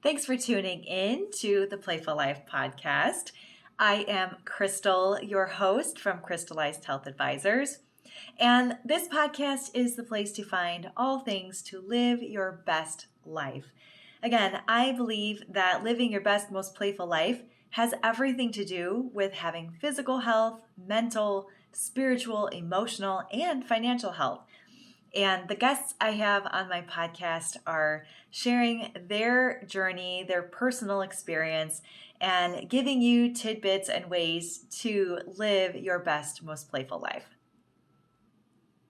Thanks for tuning in to the Playful Life podcast. I am Crystal, your host from Crystallized Health Advisors. And this podcast is the place to find all things to live your best life. Again, I believe that living your best, most playful life has everything to do with having physical health, mental, spiritual, emotional, and financial health. And the guests I have on my podcast are sharing their journey, their personal experience, and giving you tidbits and ways to live your best, most playful life.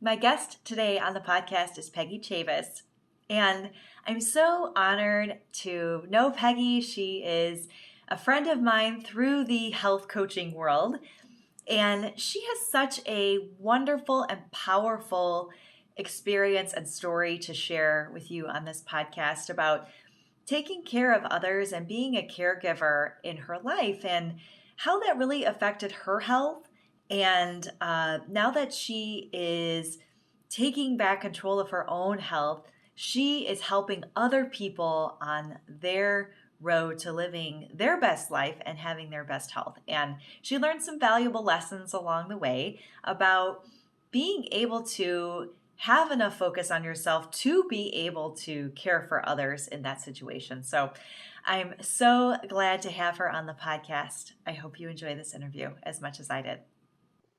My guest today on the podcast is Peggy Chavis, and I'm so honored to know Peggy. She is a friend of mine through the health coaching world, and she has such a wonderful and powerful experience and story to share with you on this podcast about taking care of others and being a caregiver in her life and how that really affected her health. And now that she is taking back control of her own health, she is helping other people on their road to living their best life and having their best health. And she learned some valuable lessons along the way about being able to have enough focus on yourself to be able to care for others in that situation. So I'm so glad to have her on the podcast. I hope you enjoy this interview as much as I did.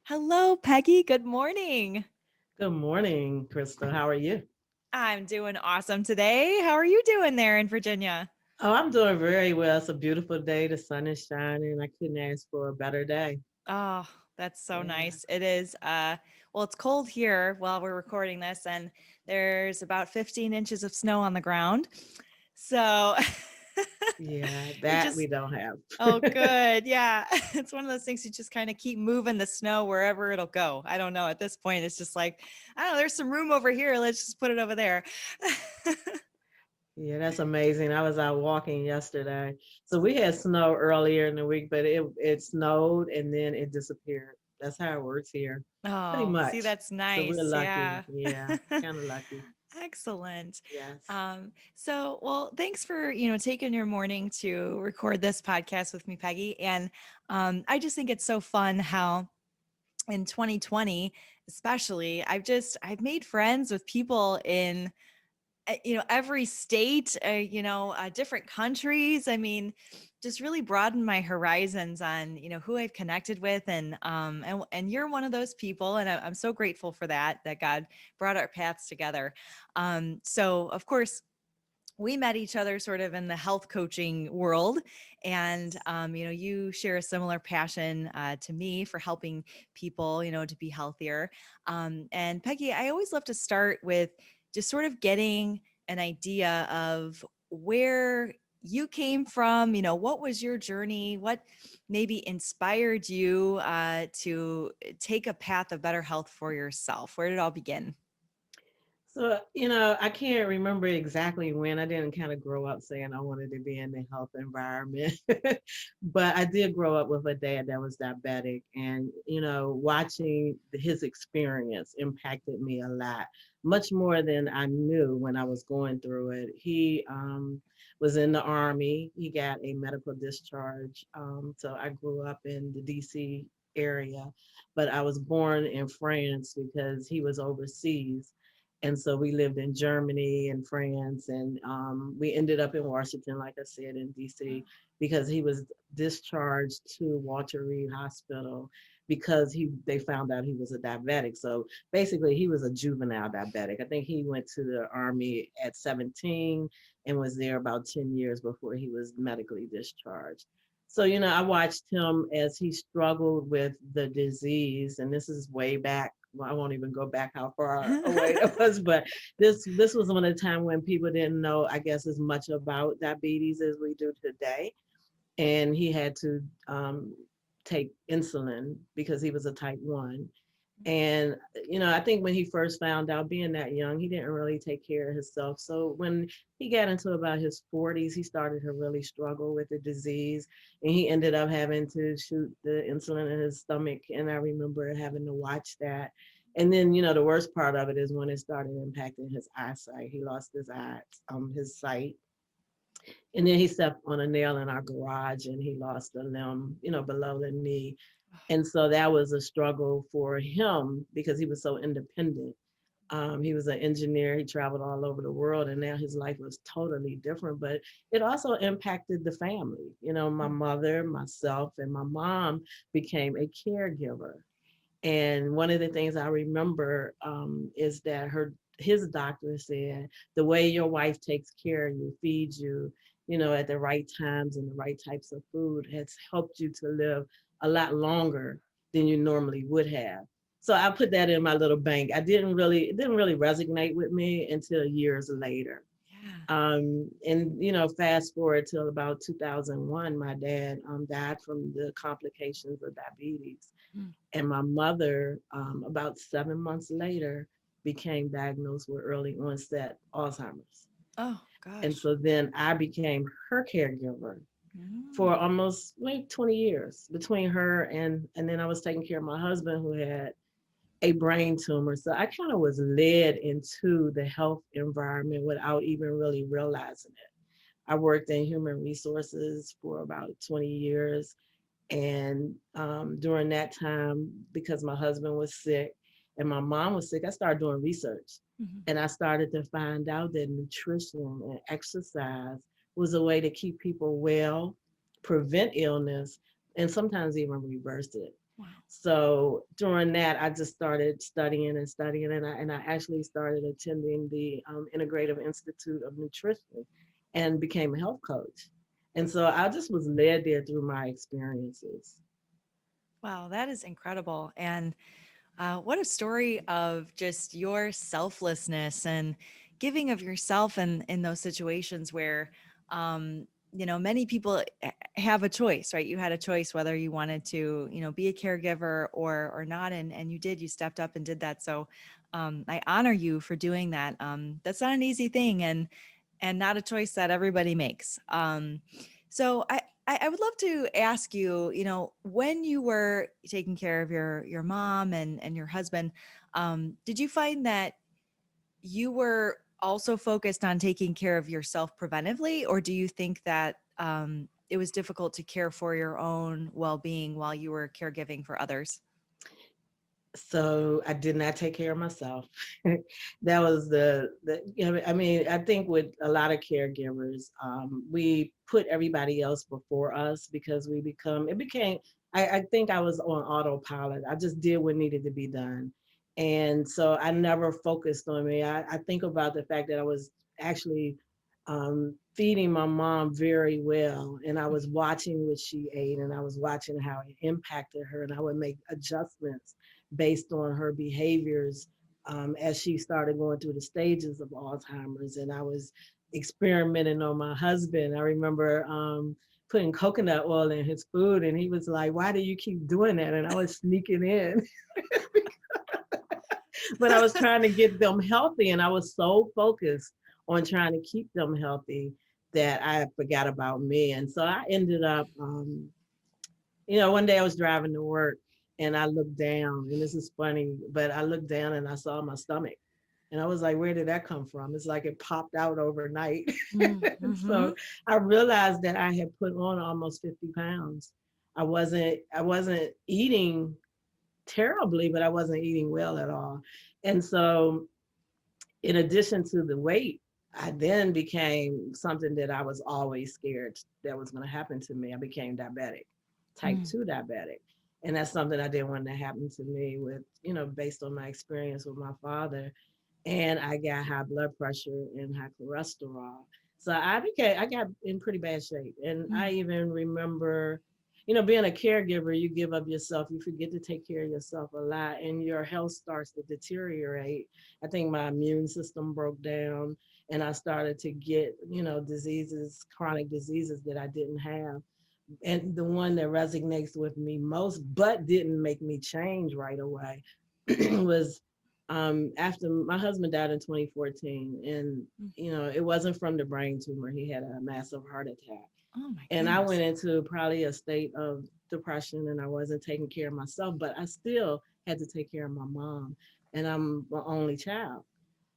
Hello, Peggy. Good morning. Good morning, Crystal. How are you? I'm doing awesome today. How are you doing there in Virginia? Oh, I'm doing very well. It's a beautiful day. The sun is shining. I couldn't ask for a better day. Oh, that's so Yeah. nice. It is well, it's cold here while we're recording this, and there's about 15 inches of snow on the ground. So Yeah, it that we just don't have. oh good. Yeah. It's one of those things you just kind of keep moving the snow wherever it'll go. I don't know. At this point, it's just like, I don't know, there's some room over here. Let's just put it over there. Yeah, that's amazing. I was out walking yesterday. So we had snow earlier in the week, but it snowed and then it disappeared. That's how it works here. Pretty Oh, see, much. that's So we're nice. lucky. Yeah. Yeah, kind of lucky. Excellent. Yes. So, thanks for, taking your morning to record this podcast with me, Peggy. And I just think it's so fun how in 2020, especially, I've made friends with people in every state, different countries. I mean, just really broadened my horizons on, who I've connected with. And you're one of those people. And I'm so grateful for that God brought our paths together. So of course, we met each other sort of in the health coaching world. And, you share a similar passion to me for helping people, to be healthier. And Peggy, I always love to start with just sort of getting an idea of where you came from, what was your journey? What maybe inspired you to take a path of better health for yourself? Where did it all begin? So, I can't remember exactly when. I didn't kind of grow up saying I wanted to be in the health environment. But I did grow up with a dad that was diabetic. And, watching his experience impacted me a lot, much more than I knew when I was going through it. He was in the Army, he got a medical discharge. So I grew up in the DC area, but I was born in France because he was overseas, and so we lived in Germany and France, and we ended up in Washington, like I said, in DC, because he was discharged to Walter Reed Hospital because they found out he was a diabetic. So basically, he was a juvenile diabetic. I think he went to the Army at 17 and was there about 10 years before he was medically discharged. So, I watched him as he struggled with the disease, and this is way back. Well, I won't even go back how far away it was, but this was one of the time when people didn't know, I guess, as much about diabetes as we do today. And he had to take insulin because he was a type 1. And, I think when he first found out, being that young, he didn't really take care of himself. So when he got into about his 40s, he started to really struggle with the disease. And he ended up having to shoot the insulin in his stomach. And I remember having to watch that. And then, the worst part of it is when it started impacting his eyesight. He lost his eyes, his sight. And then he stepped on a nail in our garage and he lost a limb, below the knee. And so that was a struggle for him because he was so independent. He was an engineer. He traveled all over the world, and now his life was totally different. But it also impacted the family. My mother, myself, and my mom became a caregiver. And one of the things I remember is that his doctor said the way your wife takes care of you, feeds you, at the right times and the right types of food has helped you to live a lot longer than you normally would have. So I put that in my little bank. It didn't really resonate with me until years later. Yeah. And fast forward till about 2001, my dad died from the complications of diabetes. Mm. And my mother, about 7 months later, became diagnosed with early onset Alzheimer's. Oh And gosh. so then I became her caregiver for Mm. almost like 20 years between her and then I was taking care of my husband who had a brain tumor. So I kind of was led into the health environment without even really realizing it. I worked in human resources for about 20 years. And during that time, because my husband was sick and my mom was sick, I started doing research. Mhm. And I started to find out that nutrition and exercise was a way to keep people well, prevent illness, and sometimes even reverse it. Wow. So during that, I just started studying and studying, and I actually started attending the Integrative Institute of Nutrition and became a health coach. And so I just was led there through my experiences. Wow, that is incredible. And what a story of just your selflessness and giving of yourself in those situations where, many people have a choice, right? You had a choice whether you wanted to, be a caregiver or not, and you did. You stepped up and did that. So I honor you for doing that. That's not an easy thing, and not a choice that everybody makes. So I would love to ask you, when you were taking care of your mom and your husband, did you find that you were also focused on taking care of yourself preventively, or do you think that it was difficult to care for your own well-being while you were caregiving for others? So I did not take care of myself. That was I mean, I think with a lot of caregivers, we put everybody else before us because it became, I think I was on autopilot. I just did what needed to be done. And so I never focused on me. I think about the fact that I was actually feeding my mom very well. And I was watching what she ate and I was watching how it impacted her. And I would make adjustments based on her behaviors as she started going through the stages of Alzheimer's. And I was experimenting on my husband. I remember putting coconut oil in his food, and he was like, "Why do you keep doing that?" And I was sneaking in, but I was trying to get them healthy, and I was so focused on trying to keep them healthy that I forgot about me. And so I ended up one day I was driving to work and I looked down, and this is funny, but I looked down and I saw my stomach. And I was like, where did that come from? It's like it popped out overnight. Mm-hmm. So I realized that I had put on almost 50 pounds. I wasn't eating terribly, but I wasn't eating well at all. And so in addition to the weight, I then became something that I was always scared that was going to happen to me. I became diabetic, type 2 diabetic. And that's something I didn't want to happen to me based on my experience with my father. And I got high blood pressure and high cholesterol. So I got in pretty bad shape. And I even remember, being a caregiver, you give up yourself, you forget to take care of yourself a lot, and your health starts to deteriorate. I think my immune system broke down, and I started to get, diseases, chronic diseases that I didn't have. And the one that resonates with me most, but didn't make me change right away, was after my husband died in 2014. And, it wasn't from the brain tumor. He had a massive heart attack. Oh my And I goodness. went into probably a state of depression and I wasn't taking care of myself, but I still had to take care of my mom. And I'm my only child.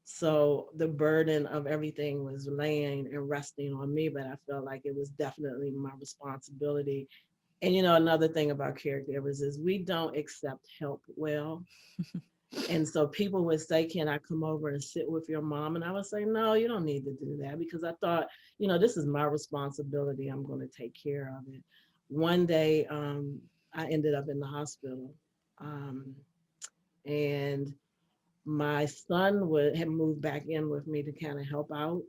So the burden of everything was laying and resting on me, but I felt like it was definitely my responsibility. And another thing about caregivers is we don't accept help well. And so people would say, "Can I come over and sit with your mom?" And I would say, "No, you don't need to do that," because I thought, this is my responsibility. I'm going to take care of it. One day, I ended up in the hospital. Um, and my son had moved back in with me to kind of help out,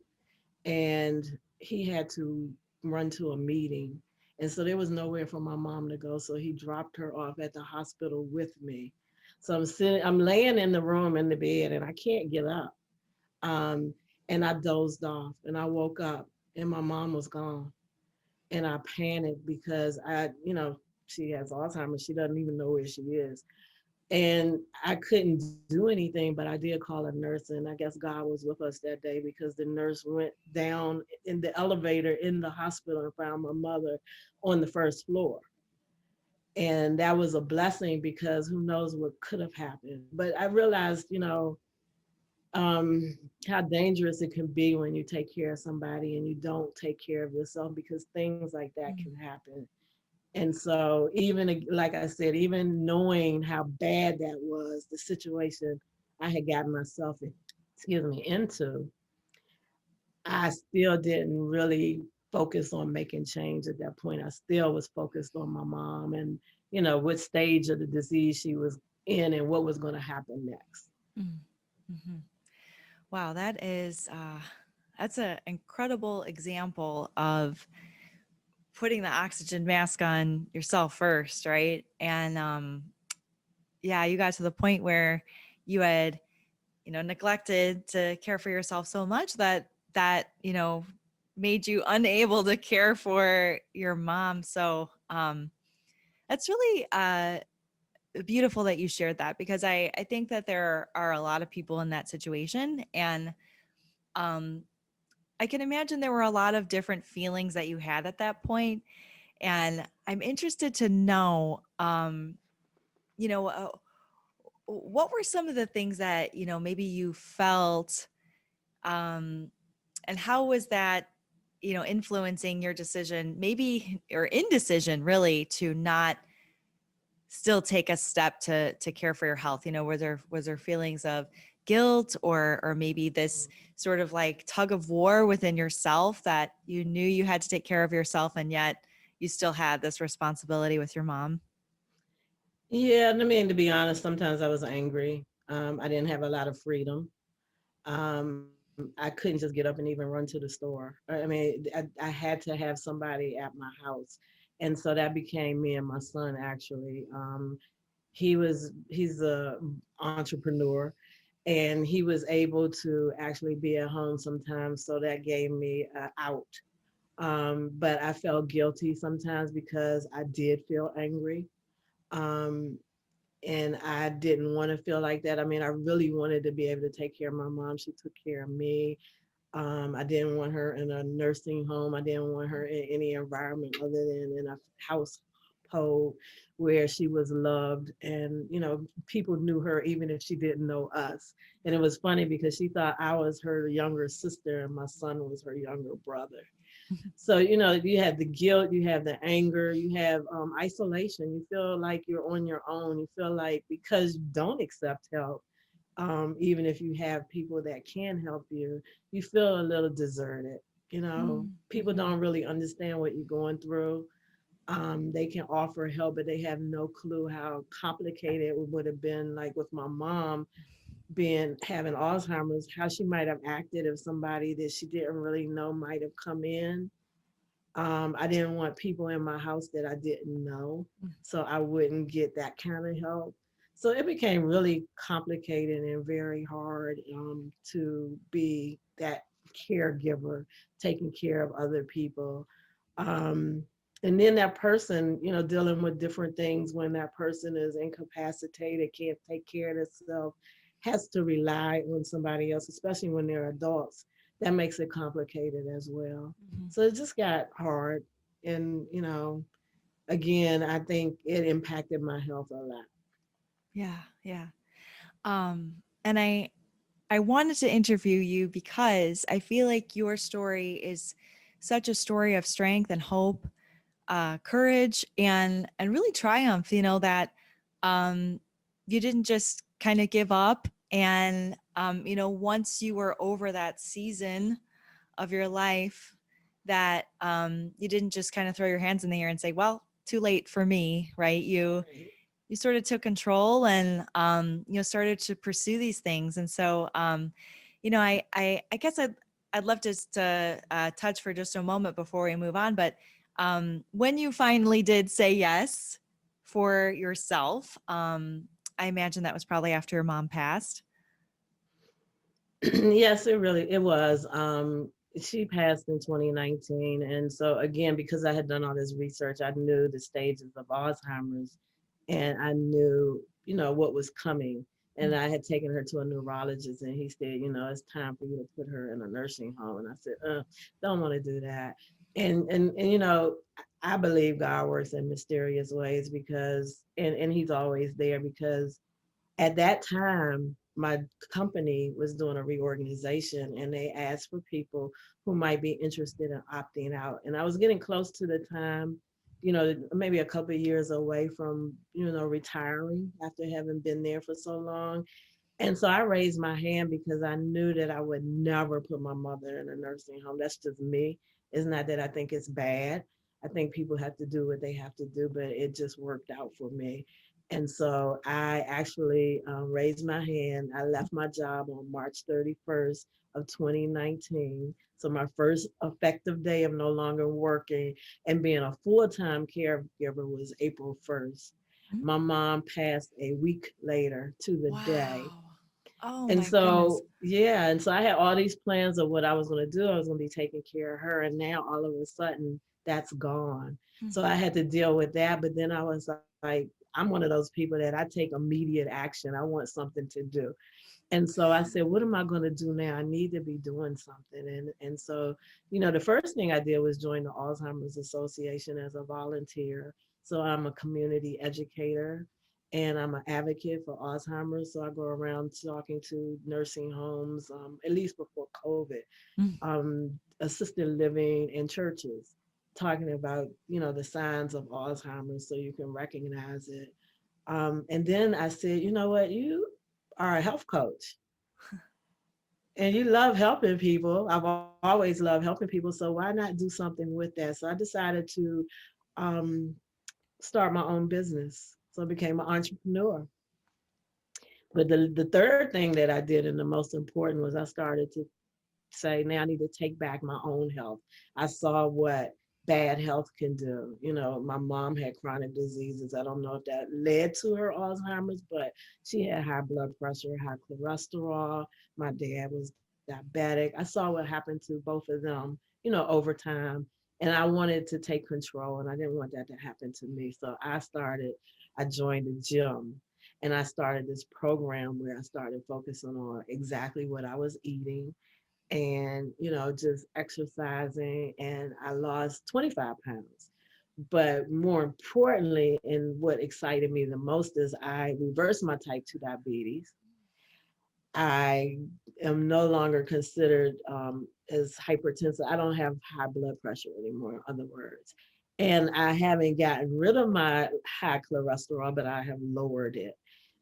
and he had to run to a meeting. And so there was nowhere for my mom to go. So he dropped her off at the hospital with me. So I'm laying in the room in the bed and I can't get up. Um, and I dozed off and I woke up and my mom was gone. And I panicked because she has Alzheimer's. She doesn't even know where she is. And I couldn't do anything, but I did call a nurse, and I guess God was with us that day because the nurse went down in the elevator in the hospital and found my mother on the first floor. And that was a blessing because who knows what could have happened. But I realized, how dangerous it can be when you take care of somebody and you don't take care of yourself, because things like that can happen. And so, even like I said, even knowing how bad that was, the situation I had gotten myself, into, I still didn't really focus on making change at that point. I still was focused on my mom and, what stage of the disease she was in and what was going to happen next. Mm-hmm. Wow, that's an incredible example of putting the oxygen mask on yourself first, right? And yeah, you got to the point where you had, neglected to care for yourself so much that made you unable to care for your mom. So that's really beautiful that you shared that, because I think that there are a lot of people in that situation. And um, I can imagine there were a lot of different feelings that you had at that point. And I'm interested to know, you know, uh, what were some of the things that, maybe you felt, um, and how was that, influencing your decision, maybe, or indecision really, to not still take a step to care for your health? Was there feelings of guilt, or maybe this sort of like tug of war within yourself, that you knew you had to take care of yourself and yet you still had this responsibility with your mom? Yeah, I mean, to be honest, sometimes I was angry. I didn't have a lot of freedom. I couldn't just get up and even run to the store. I mean, I had to have somebody at my house. And so that became me and my son, actually. He's a entrepreneur, and he was able to actually be at home sometimes. So that gave me out. But I felt guilty sometimes because I did feel angry. Um, and I didn't want to feel like that. I mean, I really wanted to be able to take care of my mom. She took care of me. I didn't want her in a nursing home. I didn't want her in any environment other than in a household where she was loved, and people knew her even if she didn't know us. And it was funny because she thought I was her younger sister and my son was her younger brother. So, you have the guilt, you have the anger, you have isolation. You feel like you're on your own. You feel like because you don't accept help, even if you have people that can help you, you feel a little deserted. People Mm-hmm. don't really understand what you're going through. They can offer help, but they have no clue how complicated it would have been, like with my mom being having Alzheimer's, how she might have acted if somebody that she didn't really know might have come in. I didn't want people in my house that I didn't know, so I wouldn't get that kind of help. So it became really complicated and very hard to be that caregiver, taking care of other people. Um, and then that person, dealing with different things when that person is incapacitated, can't take care of themselves, has to rely on somebody else, especially when they're adults. That makes it complicated as well. Mm-hmm. So it just got hard. And, again, I think it impacted my health a lot. Yeah, yeah. And I I wanted to interview you because I feel like your story is such a story of strength and hope, courage, and really triumph. You know that um, you didn't just kind of give up, and once you were over that season of your life, that you didn't just kind of throw your hands in the air and say, "Well, too late for me," right? Right. You sort of took control and started to pursue these things. And so I guess I'd love to touch for just a moment before we move on, but when you finally did say yes for yourself, I imagine that was probably after your mom passed. Yes, it was. She passed in 2019, and so again, because I had done all this research, I knew the stages of Alzheimer's, and I knew, what was coming. And I had taken her to a neurologist, and he said, it's time for you to put her in a nursing home. And I said, don't want to do that. And I believe God works in mysterious ways because, and He's always there because at that time, my company was doing a reorganization and they asked for people who might be interested in opting out. And I was getting close to the time, maybe a couple of years away from, retiring after having been there for so long. And so I raised my hand because I knew that I would never put my mother in a nursing home. That's just me. It's not that I think it's bad. I think people have to do what they have to do, but it just worked out for me. And so I actually raised my hand. I left my job on March 31st of 2019. So my first effective day of no longer working and being a full-time caregiver was April 1st. Mm. My mom passed a week later to the day. Wow. Oh And my goodness. so, yeah, and so I had all these plans of what I was going to do. I was going to be taking care of her. And now all of a sudden, that's gone. Mm. So I had to deal with that. But then I was like, I'm one of those people that I take immediate action. I want something to do. And so I said, what am I going to do now? I need to be doing something. And so, the first thing I did was join the Alzheimer's Association as a volunteer. So I'm a community educator and I'm an advocate for Alzheimer's. So I go around talking to nursing homes, at least before COVID, Mm. assisted living and churches, talking about, the signs of Alzheimer's so you can recognize it. And then I said, you know what, you are a health coach and you love helping people. I've always loved helping people. So why not do something with that? So I decided to um, start my own business. So I became an entrepreneur. But the third thing that I did and the most important was I started to say, now I need to take back my own health. I saw what bad health can do. My mom had chronic diseases. I don't know if that led to her Alzheimer's, but she had high blood pressure, high cholesterol. My dad was diabetic. I saw what happened to both of them, over time. And I wanted to take control and I didn't want that to happen to me. So I joined the gym and I started this program where I started focusing on exactly what I was eating and just exercising, and I lost 25 pounds. But more importantly, and what excited me the most is I reversed my type 2 diabetes. I am no longer considered as hypertensive. I don't have high blood pressure anymore, in other words. And I haven't gotten rid of my high cholesterol, but I have lowered it.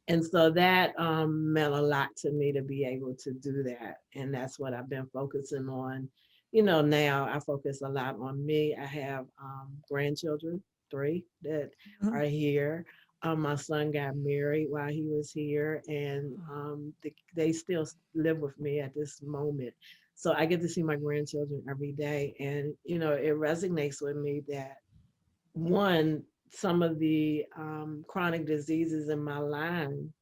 And so that meant a lot to me to be able to do that. And that's what I've been focusing on. Now I focus a lot on me. I have grandchildren, three that are here. My son got married while he was here, and they still live with me at this moment. So I get to see my grandchildren every day. And, it resonates with me that one, some of the chronic diseases in my line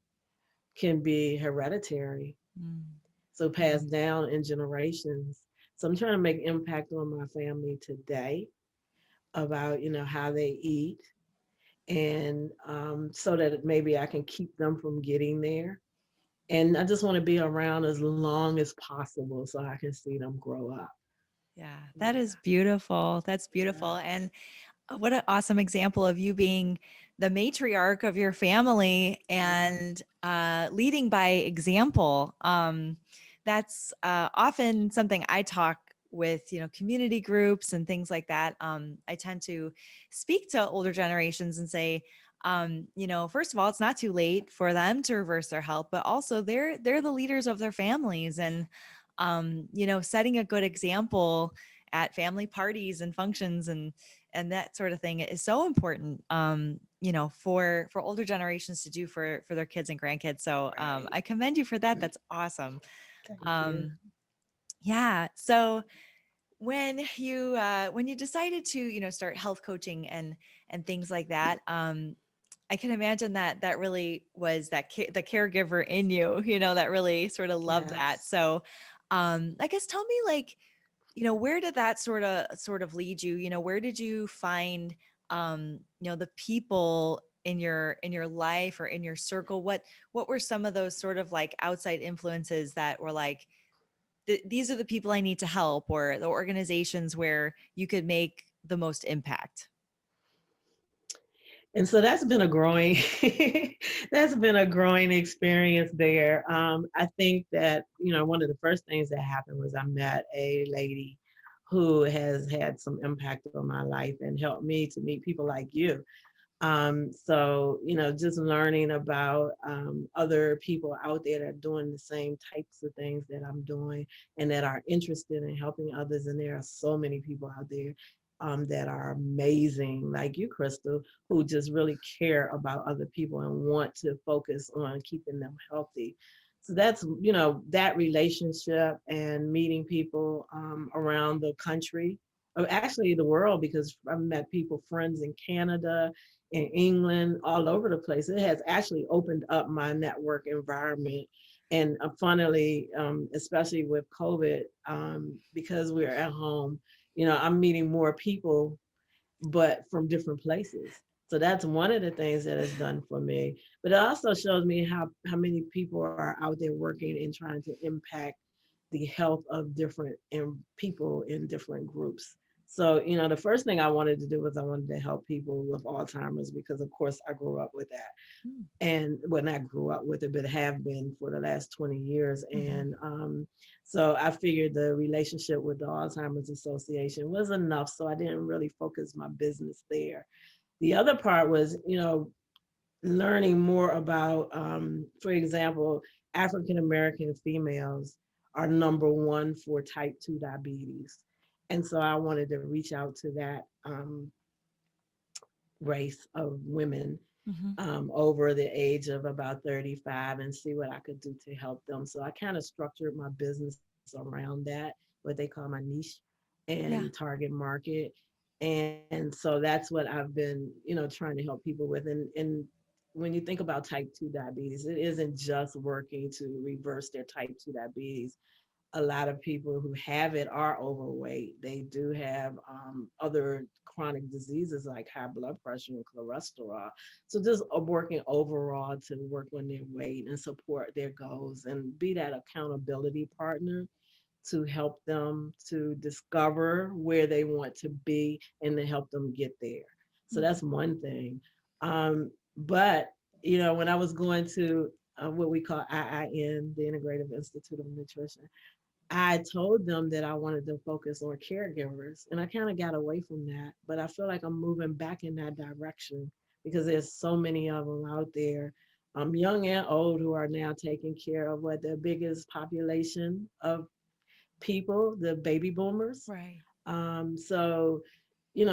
can be hereditary, Mm. so Mm. passed down in generations. So I'm trying to make impact on my family today about, how they eat and so that maybe I can keep them from getting there. And I just want to be around as long as possible so I can see them grow up. Yeah, that Yeah. is beautiful. That's Yeah. beautiful. And what an awesome example of you being the matriarch of your family and leading by example. That's often something I talk with, community groups and things like that. I tend to speak to older generations and say, first of all, it's not too late for them to reverse their health, but also they're the leaders of their families, and setting a good example at family parties and functions and that sort of thing is so important, for older generations to do for their kids and grandkids. So Right. I commend you for that. That's awesome. Thank you. um yeah. So when you decided to start health coaching and things like that, I can imagine that that really was the caregiver in you, that really sort of loved that. Yes. So I guess tell me, like, where did that sort of lead you? Where did you find the people in your life or in your circle? What were some of those sort of like outside influences that were like, these are the people I need to help, or the organizations where you could make the most impact? And so that's been a growing that's been a growing experience there. I think that, one of the first things that happened was I met a lady who has had some impact on my life and helped me to meet people like you. So, just learning about other people out there that are doing the same types of things that I'm doing and that are interested in helping others. And there are so many people out there that are amazing, like you, Crystal, who just really care about other people and want to focus on keeping them healthy. So that's, that relationship and meeting people around the country, actually the world, because I've met people, friends in Canada, in England, all over the place. It has actually opened up my network environment. And funnily, especially with COVID, because we're at home, I'm meeting more people, but from different places. So that's one of the things that it's done for me. But it also shows me how many people are out there working and trying to impact the health of different people in different groups. So, the first thing I wanted to do was I wanted to help people with Alzheimer's because, of course, I grew up with that. And when I grew up with it, but have been for the last 20 years. Mm-hmm. And so I figured the relationship with the Alzheimer's Association was enough. So I didn't really focus my business there. The other part was, learning more about, for example, African American females are number one for type 2 diabetes. And so I wanted to reach out to that race of women Mm-hmm. over the age of about 35 and see what I could do to help them. So I kind of structured my business around that, what they call my niche and Yeah. target market. And so that's what I've been, trying to help people with. And when you think about type 2 diabetes, it isn't just working to reverse their type 2 diabetes. A lot of people who have it are overweight. They do have other chronic diseases like high blood pressure and cholesterol. So just working overall to work on their weight and support their goals and be that accountability partner to help them to discover where they want to be and to help them get there. So that's one thing. But when I was going to what we call IIN, the Integrative Institute of Nutrition, I told them that I wanted to focus on caregivers, and I kind of got away from that. But I feel like I'm moving back in that direction because there's so many of them out there, young and old, who are now taking care of what the biggest population of people, the baby boomers. Right. So,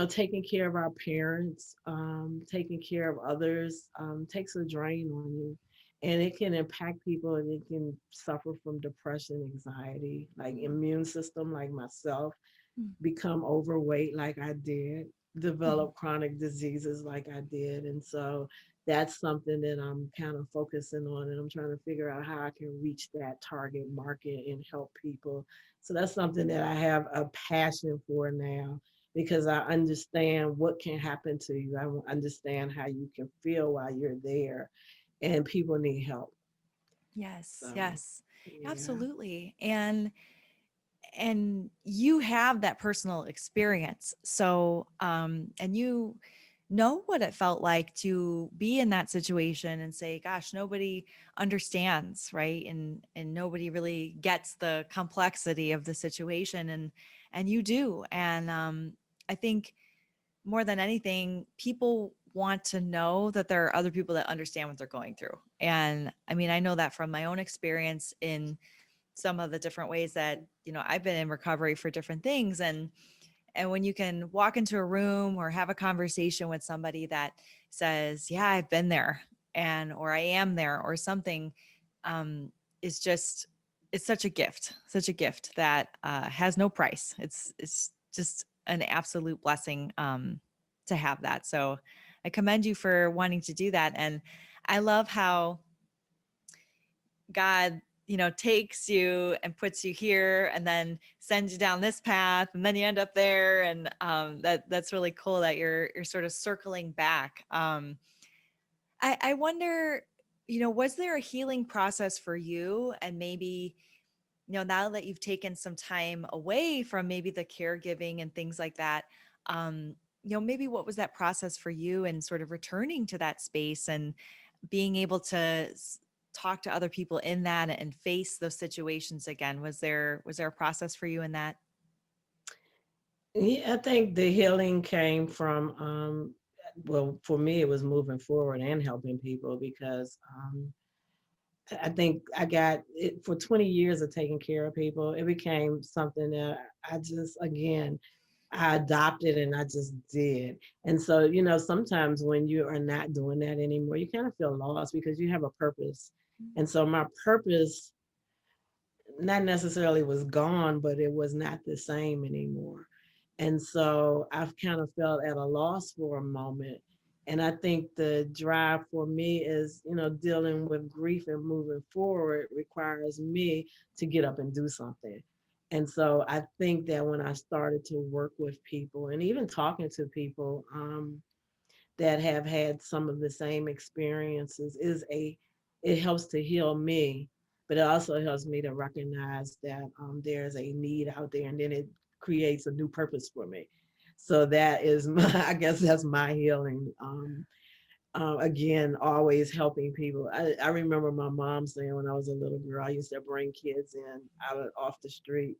taking care of our parents, taking care of others, takes a drain on you. And it can impact people and it can suffer from depression, anxiety, like immune system, like myself, become overweight like I did, Mhm. develop chronic diseases like I did. And so that's something that I'm kind of focusing on. And I'm trying to figure out how I can reach that target market and help people. So that's something that I have a passion for now because I understand what can happen to you. I understand how you can feel while you're there, and people need help. Yes, So, yes, yeah. absolutely. And you have that personal experience. So, and know what it felt like to be in that situation and say, gosh, nobody understands, right? And nobody really gets the complexity of the situation, and you do. And I think more than anything, people want to know that there are other people that understand what they're going through. And I mean, I know that from my own experience in some of the different ways that, I've been in recovery for different things. And when you can walk into a room or have a conversation with somebody that says, yeah, I've been there, and or I am there, or something, um, is just, it's such a gift that has no price. It's just an absolute blessing, to have that. So I commend you for wanting to do that. And I love how God, takes you and puts you here and then sends you down this path, and then you end up there. And that's really cool that you're sort of circling back. I wonder, was there a healing process for you? And maybe, now that you've taken some time away from maybe the caregiving and things like that, um, maybe what was that process for you, and sort of returning to that space and being able to talk to other people in that and face those situations again? Was there a process for you in that? Yeah, I think the healing came from, well, for me, it was moving forward and helping people because I think I got it for 20 years of taking care of people. It became something that I just, again, I adopted and I just did. And so, sometimes when you are not doing that anymore, you kind of feel lost because you have a purpose. And so my purpose not necessarily was gone, but it was not the same anymore. And so I've kind of felt at a loss for a moment. And I think the drive for me is, dealing with grief and moving forward requires me to get up and do something. And so I think that when I started to work with people and even talking to people, that have had some of the same experiences it helps to heal me, but it also helps me to recognize that there's a need out there, and then it creates a new purpose for me. So that is my I guess that's my healing. Again, always helping people. I remember my mom saying when I was a little girl, I used to bring kids in off the street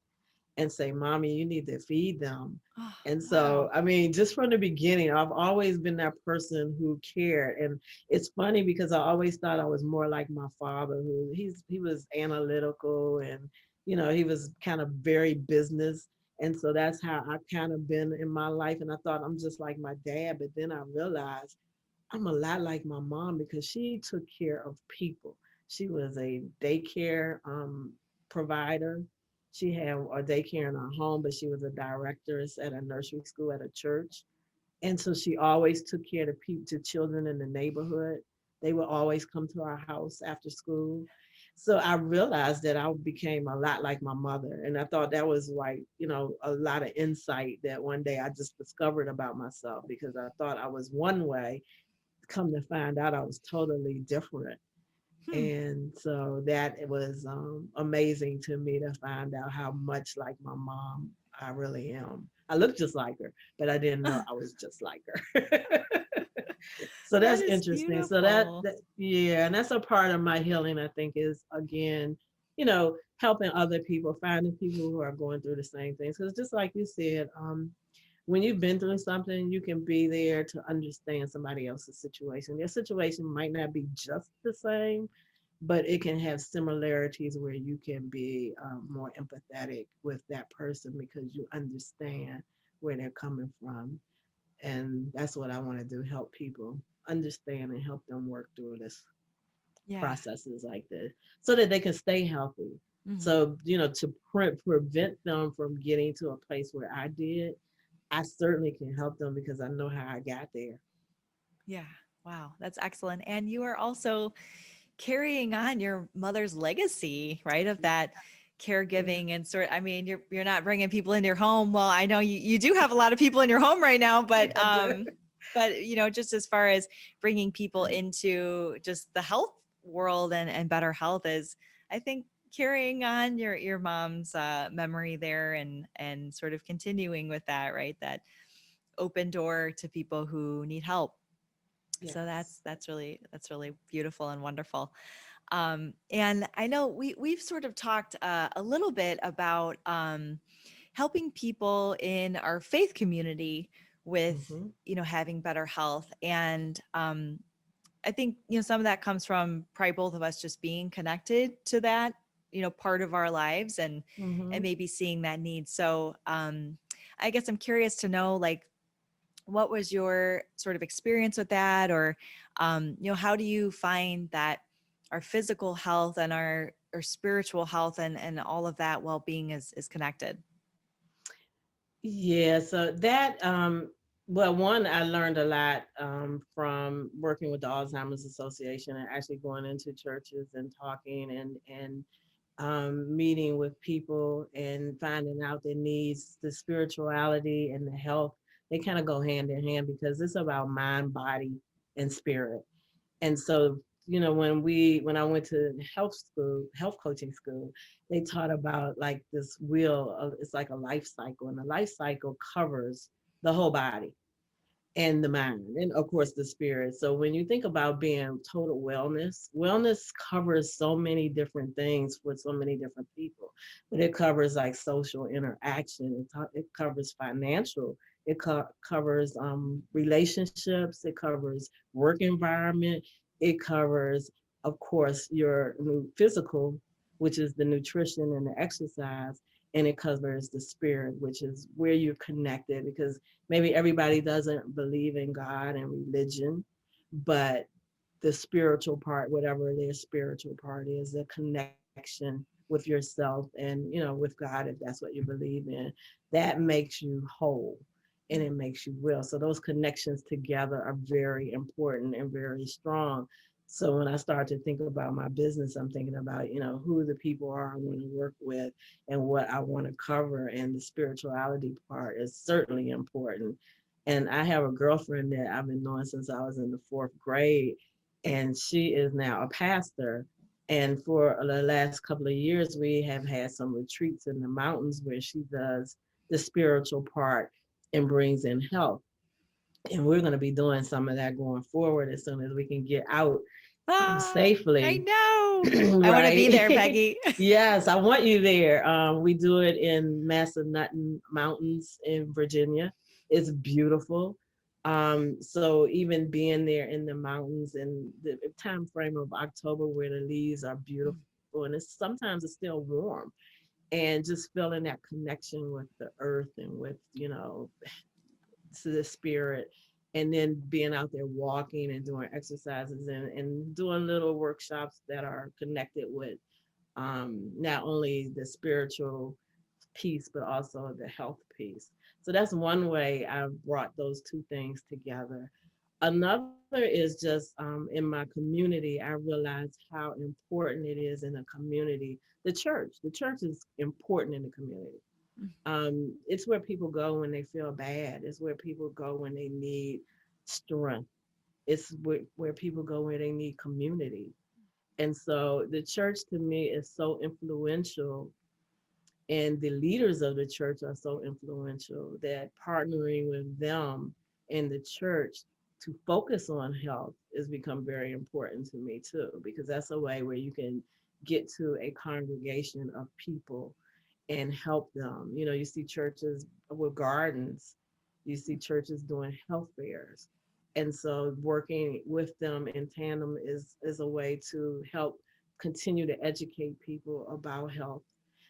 and say, Mommy, you need to feed them. Oh, And so, wow. I mean, just from the beginning, I've always been that person who cared. And it's funny because I always thought I was more like my father, who he was analytical and, he was kind of very business. And so that's how I kind of been in my life. And I thought I'm just like my dad. But then I realized I'm a lot like my mom because she took care of people. She was a daycare provider. She had a daycare in her home, but she was a directress at a nursery school at a church. And so she always took care of the people, to children in the neighborhood. They would always come to our house after school. So I realized that I became a lot like my mother. And I thought that was like, a lot of insight that one day I just discovered about myself because I thought I was one way. Come to find out I was totally different. Hmm. And so that it was amazing to me to find out how much like my mom I really am. I look just like her, but I didn't know I was just like her. So That that's is interesting. So that, beautiful. that yeah, and that's a part of my healing. I think is again, helping other people, finding people who are going through the same things. Because just like you said, when you've been through something, you can be there to understand somebody else's situation. Their situation might not be just the same, but it can have similarities where you can be more empathetic with that person because you understand where they're coming from. And that's what I want to do, help people understand and help them work through this Yeah. processes like this so that they can stay healthy. Hmm. So, to prevent them from getting to a place where I did, I certainly can help them because I know how I got there. Yeah. Wow. That's excellent. And you are also carrying on your mother's legacy, right? Of that Yeah, caregiving and sort. I mean, you're not bringing people into your home. Well, I know you do have a lot of people in your home right now, I do. but just as far as bringing people into just the health world and better health is, I think, carrying on your mom's memory there, and sort of continuing with that, right? That open door to people who need help. So Yes. that's really beautiful and wonderful. And I know we've sort of talked a little bit about helping people in our faith community with, Hmm. having better health. And I think, some of that comes from probably both of us just being connected to that, part of our lives, and Hmm. maybe seeing that need. So I guess I'm curious to know, like, what was your sort of experience with that? Or, how do you find that our physical health and our spiritual health and all of that well-being is connected? Yeah, so that well, one, I learned a lot from working with the Alzheimer's Association and actually going into churches and talking and meeting with people and finding out their needs. The spirituality and the health, they kind of go hand in hand because it's about mind, body, and spirit. And so, when I went to health school, health coaching school, they taught about like this wheel of, it's like a life cycle, and the life cycle covers the whole body and the mind, and of course the spirit. So when you think about being total wellness covers so many different things for so many different people. But it covers like social interaction, it covers financial, covers relationships, it covers work environment, it covers, of course, your physical, which is the nutrition and the exercise, and it covers the spirit, which is where you're connected, because maybe everybody doesn't believe in God and religion, but the spiritual part, whatever their spiritual part is, the connection with yourself and, with God, if that's what you believe in, that makes you whole and it makes you well. So those connections together are very important and very strong. So when I start to think about my business, I'm thinking about, who the people are I want to work with and what I want to cover. And the spirituality part is certainly important. And I have a girlfriend that I've been knowing since I was in the fourth grade, and she is now a pastor. And for the last couple of years, we have had some retreats in the mountains where she does the spiritual part and brings in health. And we're going to be doing some of that going forward as soon as we can get out I safely. know. I want to be there, Right. Peggy. Yes, I want you there. We do it in Massanutten Mountains in Virginia. It's beautiful. So even being there in the mountains in the time frame of October where the leaves are beautiful and sometimes it's still warm, and just feeling that connection with the earth and with, to the spirit, and then being out there walking and doing exercises and doing little workshops that are connected with not only the spiritual piece, but also the health piece. So that's one way I've brought those two things together. Another is just in my community, I realized how important it is in a community. The church is important in the community. It's where people go when they feel bad. It's where people go when they need strength. It's where people go when they need community. And so the church to me is so influential, and the leaders of the church are so influential that partnering with them in the church to focus on health has become very important to me too, because that's a way where you can get to a congregation of people and help them. You see churches with gardens, you see churches doing health fairs. And so working with them in tandem is a way to help continue to educate people about health.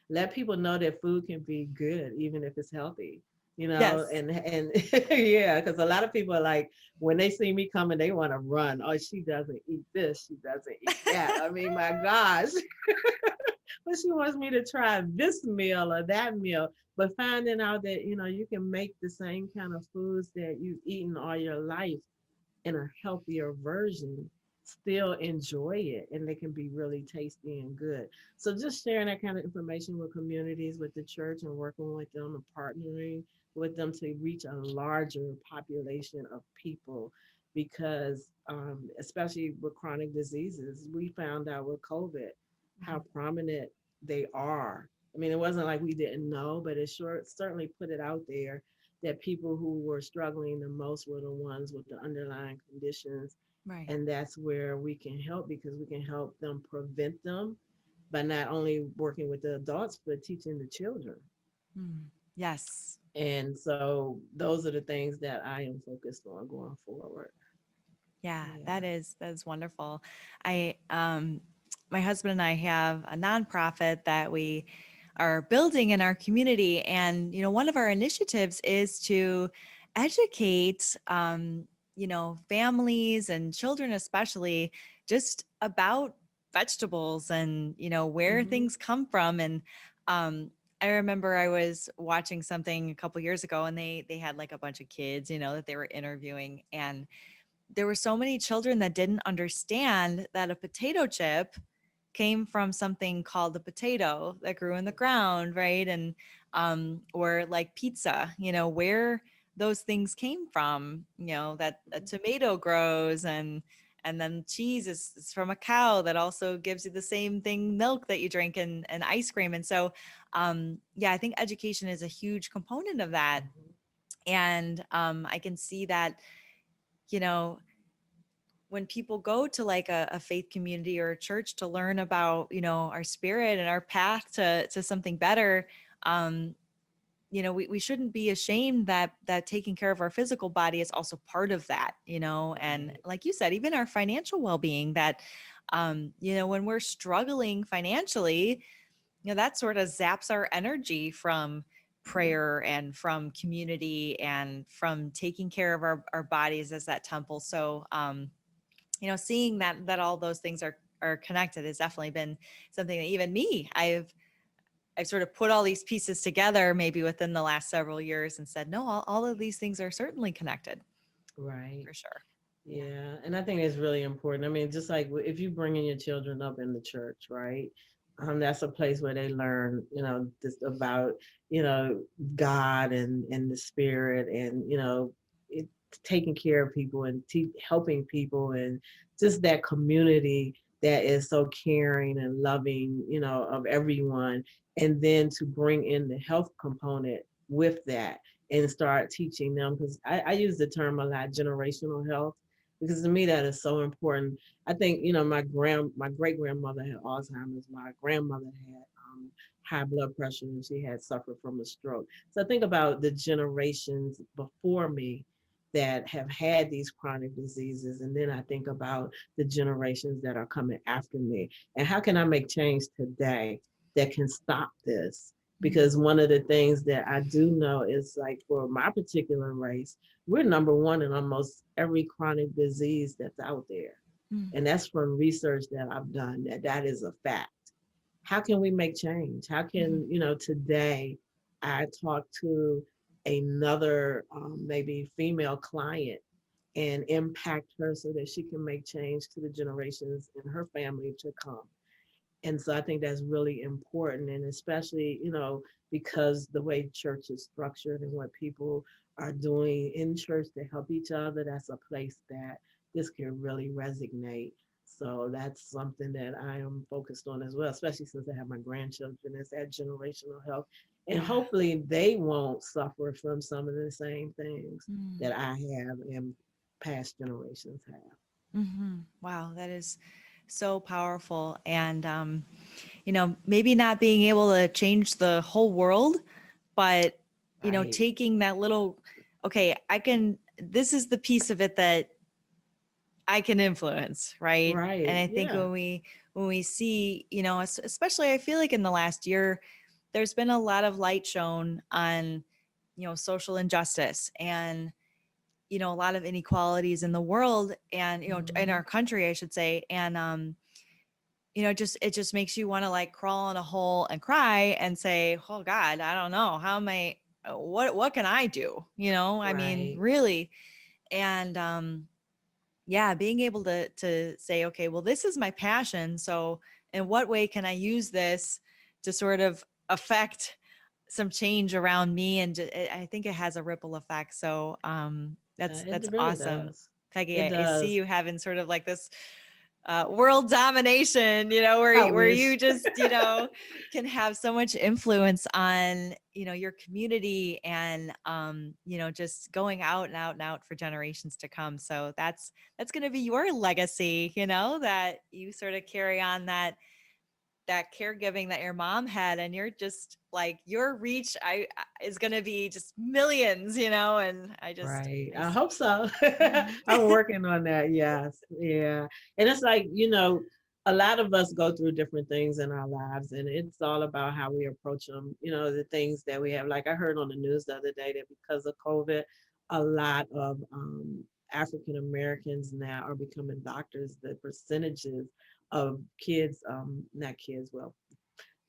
Let people know that food can be good even if it's healthy. Yes. And yeah, because a lot of people are like, when they see me coming, they want to run. Oh, she doesn't eat this, she doesn't eat that. I mean, my gosh. But she wants me to try this meal or that meal. But finding out that, you can make the same kind of foods that you've eaten all your life in a healthier version, still enjoy it, and they can be really tasty and good. So just sharing that kind of information with communities, with the church, and working with them and partnering with them to reach a larger population of people, because especially with chronic diseases, we found out with COVID how prominent they are. I mean, it wasn't like we didn't know, but it sure certainly put it out there that people who were struggling the most were the ones with the underlying conditions. Right. And that's where we can help, because we can help them prevent them by not only working with the adults, but teaching the children. Mm. Yes. And so those are the things that I am focused on going forward. Yeah, Yeah. that is wonderful. I My husband and I have a nonprofit that we are building in our community, and one of our initiatives is to educate families and children especially just about vegetables and where Hmm. things come from. And I remember I was watching something a couple years ago, and they had like a bunch of kids that they were interviewing, and there were so many children that didn't understand that a potato chip came from something called a potato that grew in the ground, right? And or like pizza, where those things came from, that a tomato grows, and then cheese is from a cow that also gives you the same thing, milk that you drink, and ice cream. And so yeah, I think education is a huge component of that. Hmm. And I can see that, you know, when people go to like a faith community or a church to learn about our spirit and our path to something better, um we shouldn't be ashamed that taking care of our physical body is also part of that, and Right. like you said, even our financial well-being, that when we're struggling financially, that sort of zaps our energy from prayer and from community and from taking care of our bodies as that temple. So seeing that all those things are connected has definitely been something that even me, I've sort of put all these pieces together maybe within the last several years and said, no, all of these things are certainly connected Right. for sure. Yeah. Yeah, and I think it's really important. I mean, just like if you bringing your children up in the church, right? That's a place where they learn, just about, you know, God and the Spirit, and it, taking care of people and helping people, and just that community that is so caring and loving, of everyone, and then to bring in the health component with that and start teaching them, because I use the term a lot, generational health, because to me that is so important. I think my great grandmother had Alzheimer's. My grandmother had high blood pressure, and she had suffered from a stroke. So I think about the generations before me that have had these chronic diseases, and then I think about the generations that are coming after me, and how can I make change today that can stop this? Mm, Because one of the things that I do know is, like, for my particular race, we're number one in almost every chronic disease that's out there. mm, And that's from research that I've done, that is a fact. How can we make change? How mhm. can, today I talk to another maybe female client and impact her so that she can make change to the generations in her family to come. And so I think that's really important. And especially, because the way church is structured and what people are doing in church to help each other, that's a place that this can really resonate. So that's something that I am focused on as well, especially since I have my grandchildren. It's that generational health. And Yeah. hopefully they won't suffer from some of the same things Mm, that I have and past generations have. wow, that is so powerful. And maybe not being able to change the whole world, but Right. taking that little, okay, I can, this is the piece of it that I can influence, right? And Right. I think Yeah. when we see, especially I feel like in the last year, there's been a lot of light shown on, social injustice and, a lot of inequalities in the world and, in Hmm. our country, I should say. And it just makes you want to like crawl in a hole and cry and say, oh God, I don't know. How am I, what can I do? I mean, Right. really. And yeah, being able to say, okay, well, this is my passion. So in what way can I use this to sort of affect some change around me? And I think it has a ripple effect. So It that's really awesome. does. Peggy, It I see does. you having sort of like this world domination, I where you wish. just, can have so much influence on, your community and, just going out and out and out for generations to come. So that's going to be your legacy, that you sort of carry on that caregiving that your mom had, and you're just like your reach is going to be just millions, and Right. I I hope so. yeah. I'm working on that. Yes. Yeah. And it's like, a lot of us go through different things in our lives, and it's all about how we approach them, the things that we have. Like I heard on the news the other day that because of COVID, a lot of African Americans now are becoming doctors. The percentages of kids, not kids, well,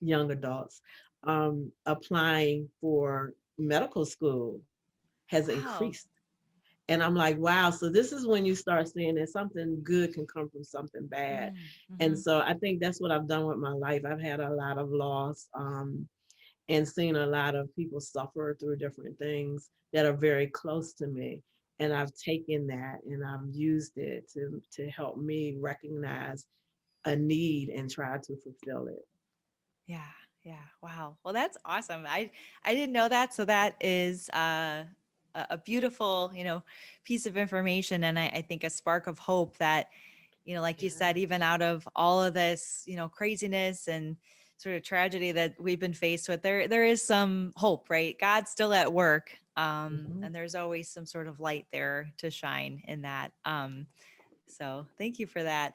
young adults, applying for medical school has Wow. increased. And I'm like, wow. So this is when you start seeing that something good can come from something bad. And Mm-hmm. so I think that's what I've done with my life. I've had a lot of loss, and seen a lot of people suffer through different things that are very close to me. And I've taken that and I've used it to help me recognize a need and try to fulfill it. Yeah, yeah. Wow. Well, that's awesome. I didn't know that, so that is a beautiful, piece of information, and I think a spark of hope that, like you said, even Yes. out of all of this, craziness and sort of tragedy that we've been faced with, there is some hope, right? God's still at work, Mhm. and there's always some sort of light there to shine in that. So thank you for that.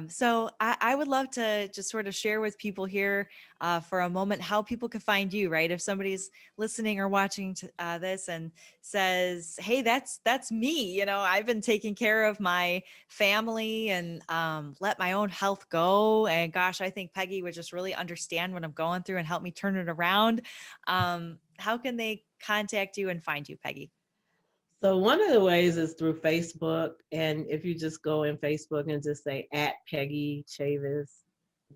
So I would love to just sort of share with people here for a moment how people can find you, right? If somebody's listening or watching this and says, "Hey, that's me," I've been taking care of my family and let my own health go, and gosh, I think Peggy would just really understand what I'm going through and help me turn it around. How can they contact you and find you, Peggy? So one of the ways is through Facebook, and if you just go in Facebook and just say at Peggy Chavis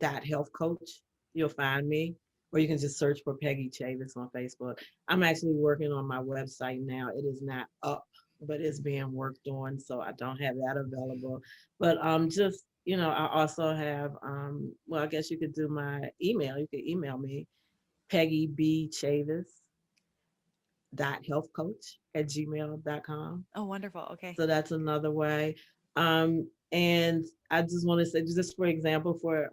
health coach, you'll find me. Or you can just search for Peggy Chavis on Facebook. I'm actually working on my website now. It is not up, but it's being worked on, so I don't have that available. But just I also have well, I guess you could do my email. You could email me Peggy B Chavis healthcoach@gmail.com. Oh, wonderful. Okay. So that's another way. And I just want to say, just for example, for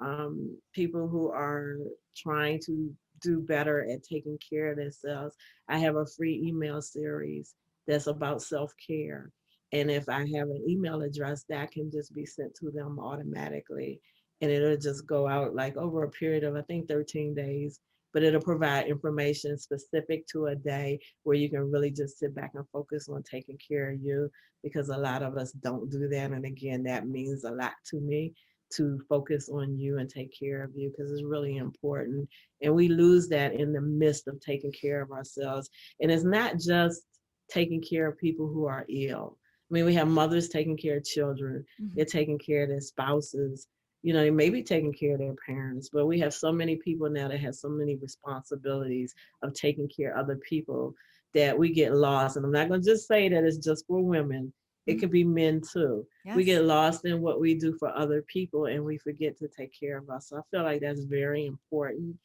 people who are trying to do better at taking care of themselves, I have a free email series that's about self care. And if I have an email address, that can just be sent to them automatically. And it'll just go out like over a period of, I think, 13 days. But it'll provide information specific to a day where you can really just sit back and focus on taking care of you, because a lot of us don't do that. And again, that means a lot to me, to focus on you and take care of you, because it's really important. And we lose that in the midst of taking care of ourselves. And it's not just taking care of people who are ill. I mean, we have mothers taking care of children, they're Mhm. taking care of their spouses, they may be taking care of their parents, but we have so many people now that have so many responsibilities of taking care of other people that we get lost. And I'm not going to just say that it's just for women, it Mm. could be men too. We Yes. get lost in what we do for other people and we forget to take care of us. So I feel like that's very important.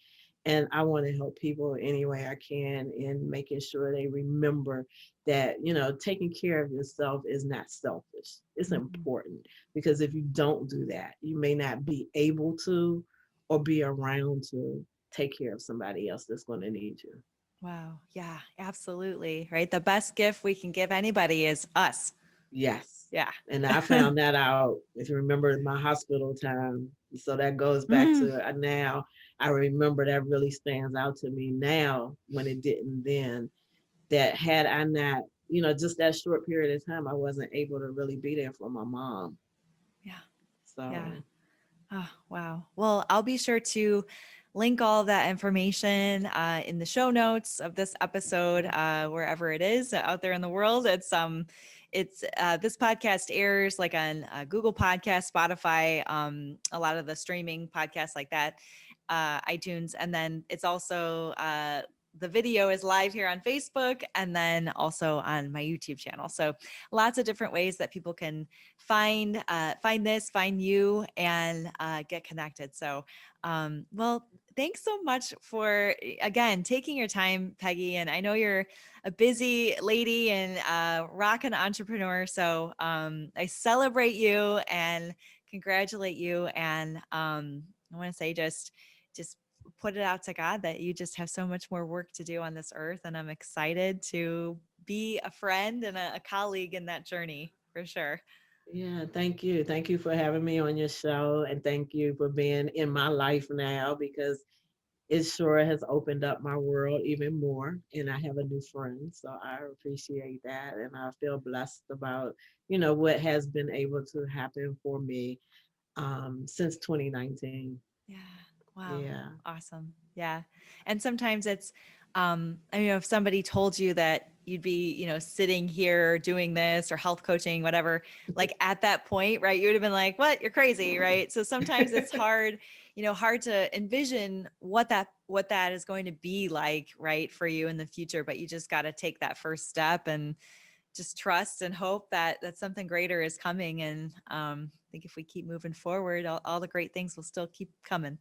And I want to help people any way I can in making sure they remember that, taking care of yourself is not selfish. It's Mhm. important, because if you don't do that, you may not be able to or be around to take care of somebody else that's going to need you. Wow. Yeah, absolutely. Right. The best gift we can give anybody is us. Yes. Yeah. And I found that out, if you remember my hospital time. So that goes back Mhm. to now. I remember that really stands out to me now when it didn't then. That had I not, just that short period of time, I wasn't able to really be there for my mom. Yeah. Yeah. So, Oh, wow. Well, I'll be sure to link all that information in the show notes of this episode, wherever it is out there in the world. It's this podcast airs like on Google Podcast, Spotify, a lot of the streaming podcasts like that, iTunes, and then it's also the video is live here on Facebook and then also on my YouTube channel. So lots of different ways that people can find you, and get connected. So, well, thanks so much for, again, taking your time, Peggy. And I know you're a busy lady and rockin' entrepreneur. So I celebrate you and congratulate you. And I want to say just put it out to God that you just have so much more work to do on this earth. And I'm excited to be a friend and a colleague in that journey for sure. Yeah, thank you. Thank you for having me on your show. And thank you for being in my life now, because it sure has opened up my world even more. And I have a new friend. So I appreciate that. And I feel blessed about, what has been able to happen for me since 2019. Yeah. Wow. Yeah. Awesome. Yeah. And sometimes it's, I mean, if somebody told you that you'd be, sitting here doing this or health coaching, whatever, like at that point, right, you would have been like, what, you're crazy. Right. So sometimes it's hard, hard to envision what that is going to be like, right, for you in the future, but you just got to take that first step and just trust and hope that something greater is coming. And I think if we keep moving forward, all the great things will still keep coming.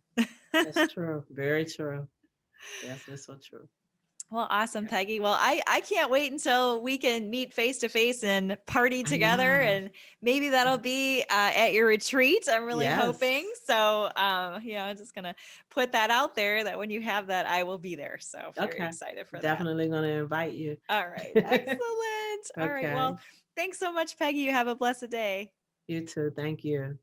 That's true. Very true. Yes, that's so true. Well, awesome, Yeah. Peggy. Well, I can't wait until we can meet face to face and party I together, know. and maybe that'll be at your retreat. I'm really Yes. hoping. So, I'm just gonna put that out there that when you have that, I will be there. So, very Okay. excited for that. Definitely going to invite you. All right, excellent. All right, Okay. well, thanks so much, Peggy. You have a blessed day. You too. Thank you.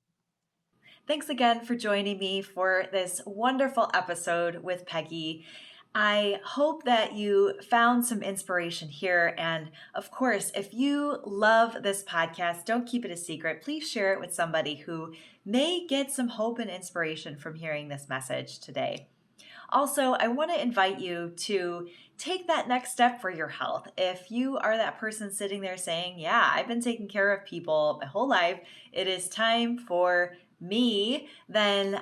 Thanks again for joining me for this wonderful episode with Peggy. I hope that you found some inspiration here. And of course, if you love this podcast, don't keep it a secret. Please share it with somebody who may get some hope and inspiration from hearing this message today. Also, I want to invite you to take that next step for your health. If you are that person sitting there saying, yeah, I've been taking care of people my whole life, it is time for me, then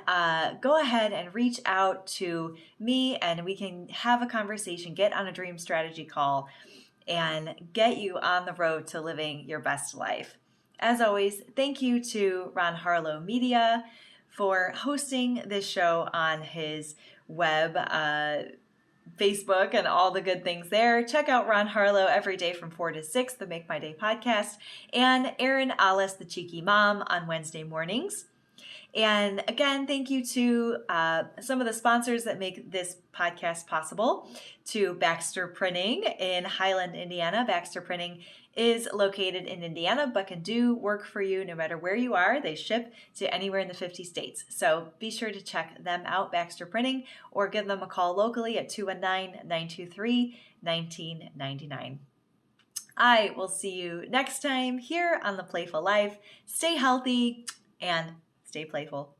go ahead and reach out to me and we can have a conversation, get on a dream strategy call, and get you on the road to living your best life. As always, thank you to Ron Harlow Media for hosting this show on his web, Facebook, and all the good things there. Check out Ron Harlow every day from 4 to 6, the Make My Day podcast, and Erin Alice, the Cheeky Mom, on Wednesday mornings. And again, thank you to some of the sponsors that make this podcast possible. To Baxter Printing in Highland, Indiana. Baxter Printing is located in Indiana, but can do work for you no matter where you are. They ship to anywhere in the 50 states. So be sure to check them out, Baxter Printing, or give them a call locally at 219-923-1999. I will see you next time here on The Playful Life. Stay healthy and stay playful.